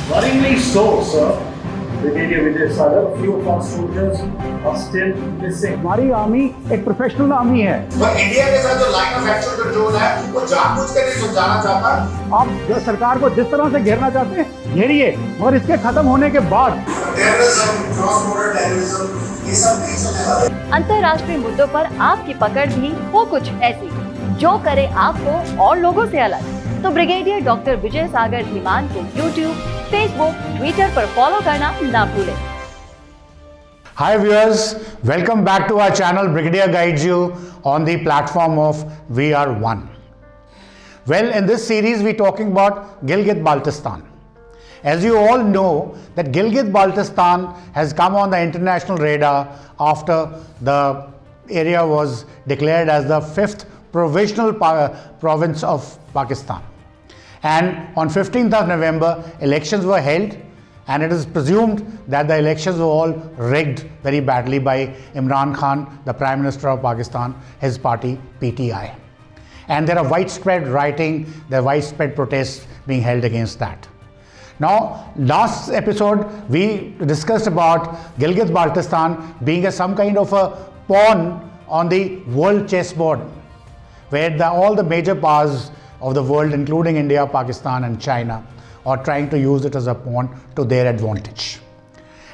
Worryingly so, sir. Brigadier Vijay Sagar, a few of our soldiers are still missing. हमारी army एक professional army है। पर India के साथ जो लाइन ऑफ एक्चुअल कंट्रोल है वो जानबूझकर नहीं समझाना चाहता। आप जो सरकार को जिस तरह से घेरना चाहते हैं घेरिए, और इसके खत्म होने के बाद टेररिज्म, क्रॉस बॉर्डर टेररिज्म, ये सब नहीं चलने वाला। अंतर्राष्ट्रीय मुद्दों पर आपकी पकड़ भी हो कुछ ऐसी जो करे आपको और लोगों से अलग। तो ब्रिगेडियर डॉक्टर विजय सागर धीमान को YouTube, Facebook, Twitter पर फॉलो करना ना भूलें। Hi viewers, welcome back to our channel. Brigadier guides you on the platform of We Are One. Well, in this series we're talking about Gilgit Baltistan. As you all know that Gilgit Baltistan has come on the international radar after the area was declared as the 5th provisional province of Pakistan. And on 15th of November, elections were held, and it is presumed that the elections were all rigged very badly by Imran Khan, the Prime Minister of Pakistan, his party PTI. And there are widespread rioting, there are widespread protests being held against that. Now, last episode we discussed about Gilgit Baltistan being some kind of a pawn on the world chessboard, where all the major powers of the world, including India, Pakistan and China, are trying to use it as a pawn to their advantage.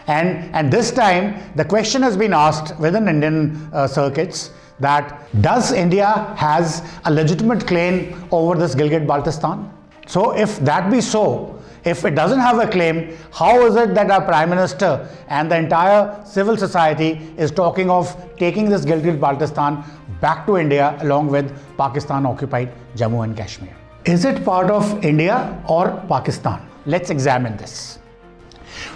And this time the question has been asked within Indian circuits that does India has a legitimate claim over this Gilgit Baltistan? So if that be so, if it doesn't have a claim, how is it that our Prime Minister and the entire civil society is talking of taking this Gilgit Baltistan back to India along with Pakistan occupied Jammu and Kashmir? Is it part of India or Pakistan? Let's examine this.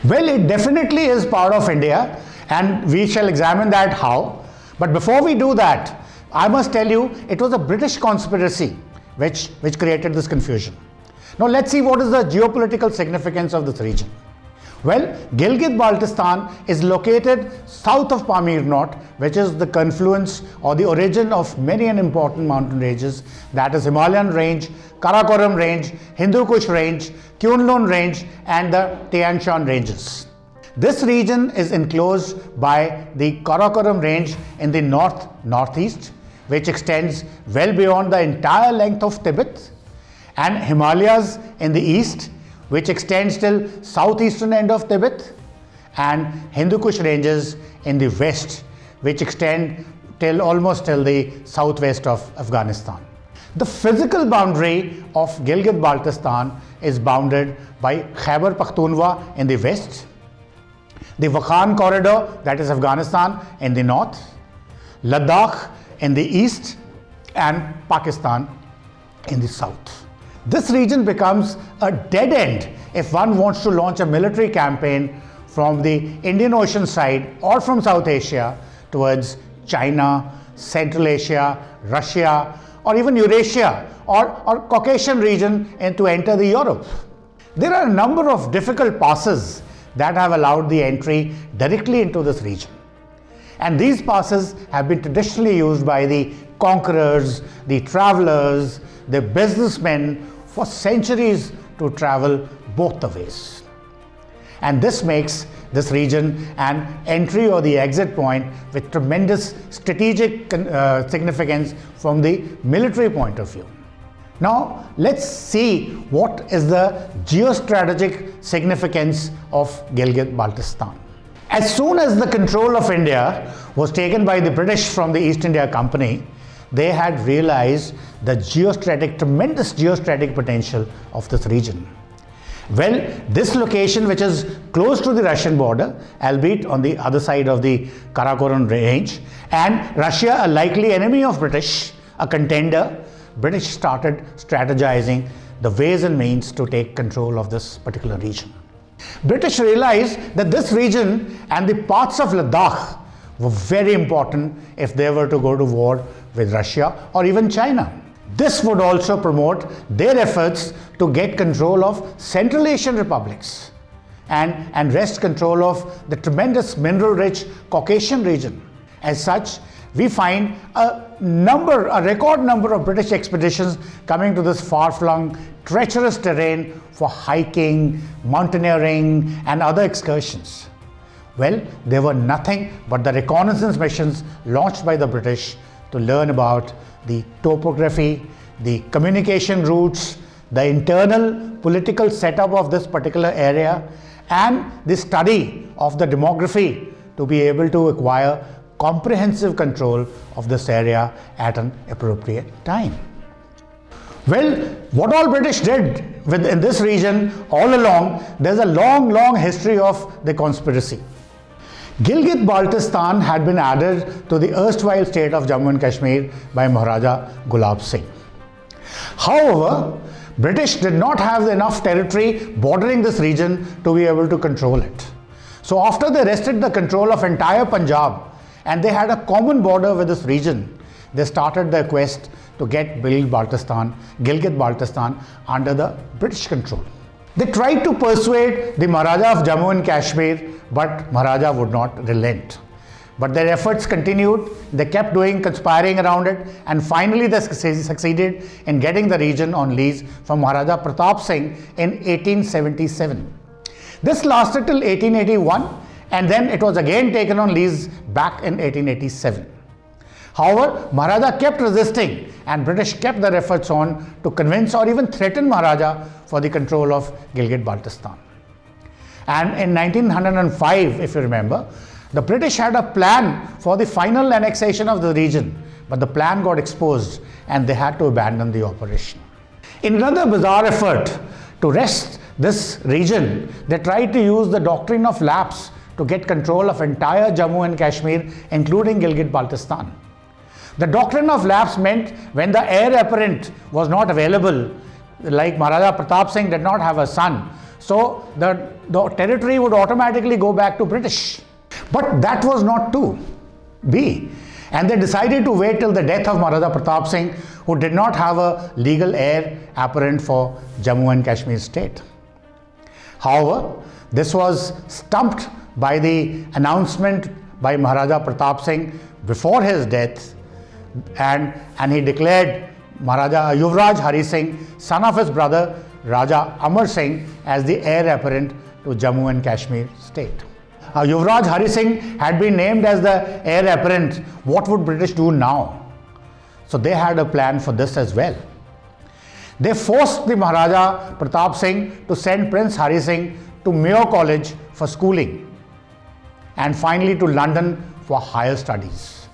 Well, it definitely is part of India, and we shall examine that how. But before we do that, I must tell you it was a British conspiracy which created this confusion. Now let's see what is the geopolitical significance of this region. Well, Gilgit Baltistan is located south of Pamir Knot, which is the confluence or the origin of many and important mountain ranges, that is Himalayan range, Karakoram range, Hindu Kush range, Kunlun range and the Tian Shan ranges. This region is enclosed by the Karakoram range in the northeast, which extends well beyond the entire length of Tibet, and Himalayas in the east, which extends till southeastern end of Tibet, and Hindu Kush ranges in the west, which extend almost till the southwest of Afghanistan. The physical boundary of Gilgit Baltistan is bounded by Khyber Pakhtunkhwa in the west, the Wakhan corridor, that is Afghanistan, in the north, Ladakh in the east, and Pakistan in the south. This region becomes a dead end if one wants to launch a military campaign from the Indian Ocean side or from South Asia towards China, Central Asia, Russia, or even Eurasia or Caucasian region and to enter the Europe. There are a number of difficult passes that have allowed the entry directly into this region. And these passes have been traditionally used by the conquerors, the travelers, the businessmen for centuries to travel both the ways. And this makes this region an entry or the exit point with tremendous strategic significance from the military point of view. Now let's see what is the geostrategic significance of Gilgit Baltistan. As soon as the control of India was taken by the British from the East India Company, they had realized the tremendous geostrategic potential of this region. Well, this location, which is close to the Russian border, albeit on the other side of the Karakoram range, and Russia, a likely enemy of British, a contender, British started strategizing the ways and means to take control of this particular region. British realized that this region and the parts of Ladakh were very important if they were to go to war with Russia or even China. This would also promote their efforts to get control of Central Asian republics and wrest control of the tremendous mineral-rich Caucasian region. As such, we find a a record number of British expeditions coming to this far-flung, treacherous terrain for hiking, mountaineering, and other excursions. Well, they were nothing but the reconnaissance missions launched by the British to learn about the topography, the communication routes, the internal political setup of this particular area, and the study of the demography to be able to acquire comprehensive control of this area at an appropriate time. Well, what all British did in this region all along, there's a long history of the conspiracy. Gilgit Baltistan had been added to the erstwhile state of Jammu and Kashmir by Maharaja Gulab Singh. However, British did not have enough territory bordering this region to be able to control it. So after they wrested the control of entire Punjab and they had a common border with this region, they started their quest to get Gilgit Baltistan under the British control. They tried to persuade the Maharaja of Jammu and Kashmir, but Maharaja would not relent. But their efforts continued, they kept conspiring around it, and finally they succeeded in getting the region on lease from Maharaja Pratap Singh in 1877. This lasted till 1881, and then it was again taken on lease back in 1887. However, Maharaja kept resisting, and British kept their efforts on to convince or even threaten Maharaja for the control of Gilgit Baltistan. And in 1905, if you remember, the British had a plan for the final annexation of the region, but the plan got exposed and they had to abandon the operation. In another bizarre effort to wrest this region, they tried to use the doctrine of lapse to get control of entire Jammu and Kashmir, including Gilgit Baltistan. The doctrine of lapse meant when the heir apparent was not available, like Maharaja Pratap Singh did not have a son, so the territory would automatically go back to British. But that was not to be, and they decided to wait till the death of Maharaja Pratap Singh, who did not have a legal heir apparent for Jammu and Kashmir state. However, this was stumped by the announcement by Maharaja Pratap Singh before his death, and he declared Maharaja Yuvraj Hari Singh, son of his brother Raja Amar Singh, as the heir apparent to Jammu and Kashmir state. Yuvraj Hari Singh had been named as the heir apparent. What would British do now? So they had a plan for this as well. They forced the Maharaja Pratap Singh to send Prince Hari Singh to Mayo College for schooling, and finally to London for higher studies.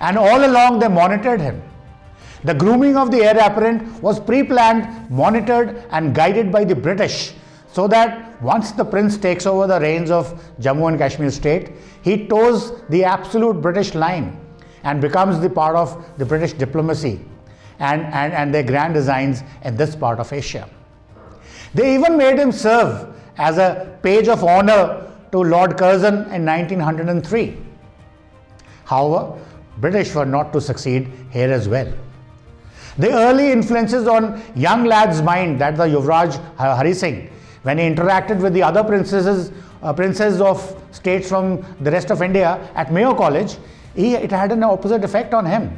And all along they monitored him. The grooming of the heir apparent was pre-planned, monitored and guided by the British, so that once the prince takes over the reins of Jammu and Kashmir state, he toes the absolute British line and becomes the part of the British diplomacy and their grand designs in this part of Asia. They even made him serve as a page of honor to Lord Curzon in 1903. However, British were not to succeed here as well. The early influences on young lad's mind, that the Yuvraj Hari Singh, when he interacted with the other princes of states from the rest of India at Mayo College, it had an opposite effect on him.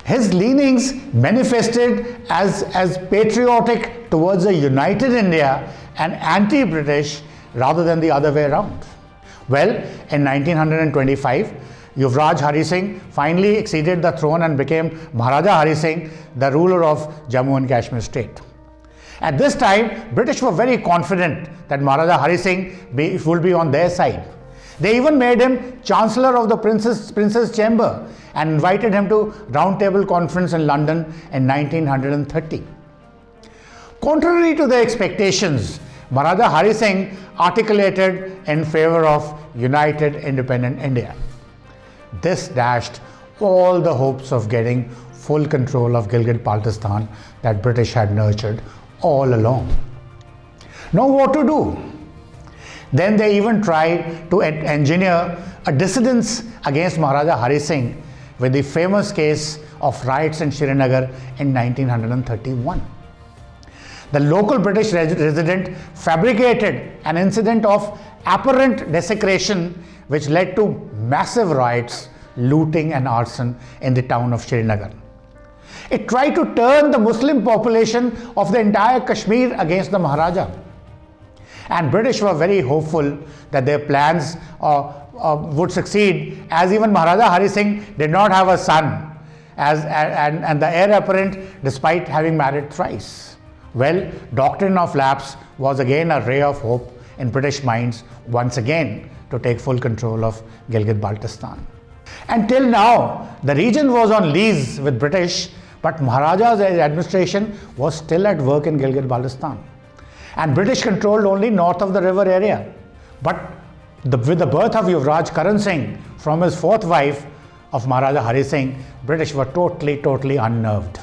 His leanings manifested as patriotic towards a united India and anti-British rather than the other way around. Well, in 1925, Yuvraj Hari Singh finally acceded the throne and became Maharaja Hari Singh, the ruler of Jammu and Kashmir state. At this time, British were very confident that Maharaja Hari Singh will be on their side. They even made him Chancellor of the Prince's Chamber and invited him to Round Table Conference in London in 1930. Contrary to their expectations, Maharaja Hari Singh articulated in favor of united independent India. This dashed all the hopes of getting full control of Gilgit Baltistan that British had nurtured all along. Now what to do? Then they even tried to engineer a dissidence against Maharaja Hari Singh with the famous case of riots in Srinagar in 1931. The local British resident fabricated an incident of apparent desecration which led to massive riots looting and arson in the town of Srinagar. It tried to turn the Muslim population of the entire Kashmir against the Maharaja. And British were very hopeful that their plans would succeed, as even Maharaja Hari Singh did not have a son, and the heir apparent despite having married thrice. Well, doctrine of lapse was again a ray of hope in British minds once again to take full control of Gilgit Baltistan. Until now, the region was on lease with British, but Maharaja's administration was still at work in Gilgit Baltistan. And British controlled only north of the river area. But with the birth of Yuvraj Karan Singh from his fourth wife of Maharaja Hari Singh, British were totally unnerved.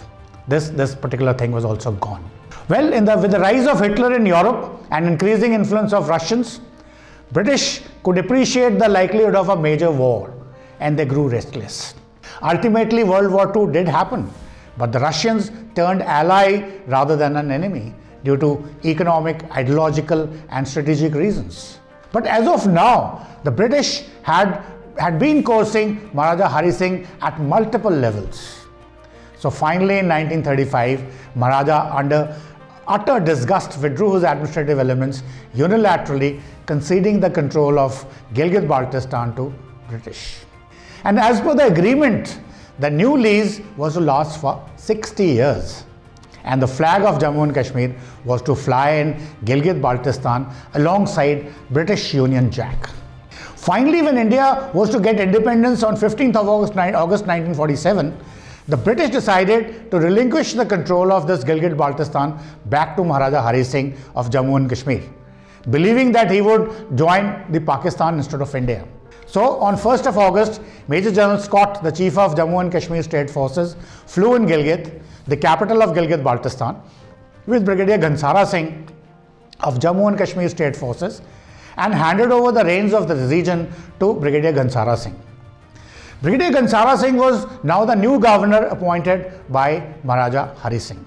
This particular thing was also gone. Well, with the rise of Hitler in Europe and increasing influence of Russians, British could appreciate the likelihood of a major war, and they grew restless. Ultimately, World War II did happen, but the Russians turned ally rather than an enemy due to economic, ideological and strategic reasons. But as of now, the British had been coercing Maharaja Hari Singh at multiple levels. So finally in 1935, Maharaja, under utter disgust, withdrew his administrative elements, unilaterally conceding the control of Gilgit Baltistan to British. And as per the agreement, the new lease was to last for 60 years. And the flag of Jammu and Kashmir was to fly in Gilgit Baltistan alongside British Union Jack. Finally, when India was to get independence on 15th of August 1947, the British decided to relinquish the control of this Gilgit Baltistan back to Maharaja Hari Singh of Jammu and Kashmir, believing that he would join the Pakistan instead of India. So on 1st of August, Major General Scott, the Chief of Jammu and Kashmir State Forces, flew in Gilgit, the capital of Gilgit Baltistan, with Brigadier Ghansara Singh of Jammu and Kashmir State Forces, and handed over the reins of the region to Brigadier Ghansara Singh. Brigadier Ghansara Singh was now the new governor appointed by Maharaja Hari Singh.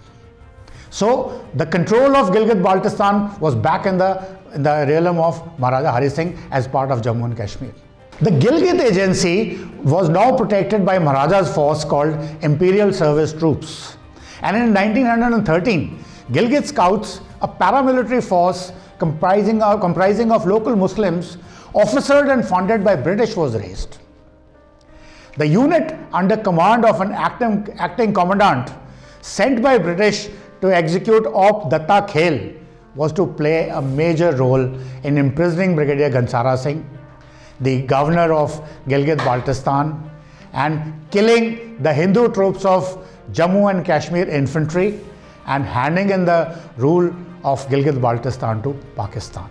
So the control of Gilgit Baltistan was back in the realm of Maharaja Hari Singh as part of Jammu and Kashmir. The Gilgit Agency was now protected by Maharaja's force called Imperial Service Troops. And in 1913, Gilgit Scouts, a paramilitary force comprising of local Muslims, officered and funded by British, was raised. The unit, under command of an acting commandant sent by British to execute Op Datta Khel, was to play a major role in imprisoning Brigadier Ghansara Singh, the governor of Gilgit Baltistan, and killing the Hindu troops of Jammu and Kashmir infantry and handing in the rule of Gilgit Baltistan to Pakistan.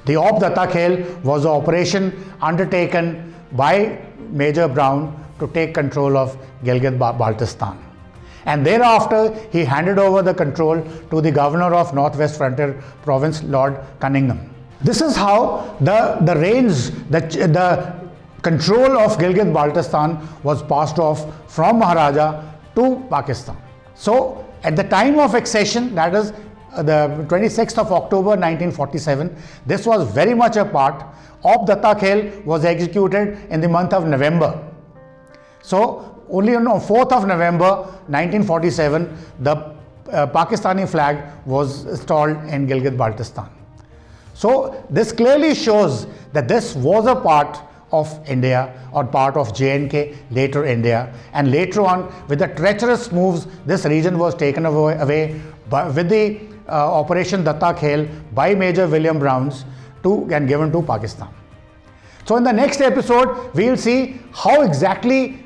The Op Datta Khel was an operation undertaken by Major Brown to take control of Gilgit Baltistan. And thereafter, he handed over the control to the governor of Northwest Frontier Province, Lord Cunningham. This is how the reins, the control of Gilgit Baltistan was passed off from Maharaja to Pakistan. So at the time of accession, that is the 26th of October 1947, this was very much a part. Op Datta Khel was executed in the month of November. So only on 4th of November 1947, the Pakistani flag was installed in Gilgit Baltistan. So this clearly shows that this was a part of India or part of J&K, later India, and later on with the treacherous moves, this region was taken away with the Operation Datta Khel by Major William Browns and given to Pakistan. So in the next episode, we will see how exactly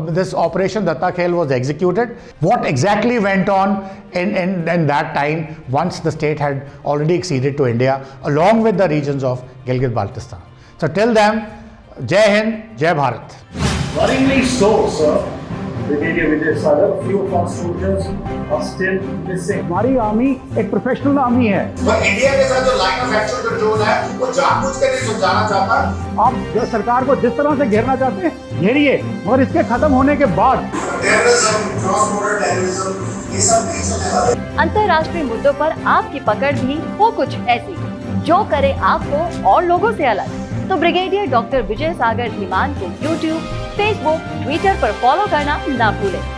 this Operation Datta Khel was executed, what exactly went on in that time once the state had already acceded to India along with the regions of Gilgit Baltistan. So till then, Jai Hind, Jai Bharat. Worryingly so, sir. Brigadier Vijay Sagar, few of our soldiers are still missing. हमारी army एक professional army है. पर India के साथ जो line of actual control है वो जानबूझ कर नहीं समझाना चाहता. आप जो सरकार को जिस तरह से घेरना चाहते हैं घेरिए, मगर इसके खत्म होने के बाद टेररिज्म, क्रॉस बॉर्डर टेररिज्म, ये सब नहीं चलेगा. अंतर्राष्ट्रीय मुद्दों पर आपकी पकड़ भी हो कुछ ऐसी जो करे आपको और लोगों से अलग. तो ब्रिगेडियर डॉक्टर विजय सागर धीमान को यूट्यूब, फेसबुक, ट्विटर पर फॉलो करना ना भूलें।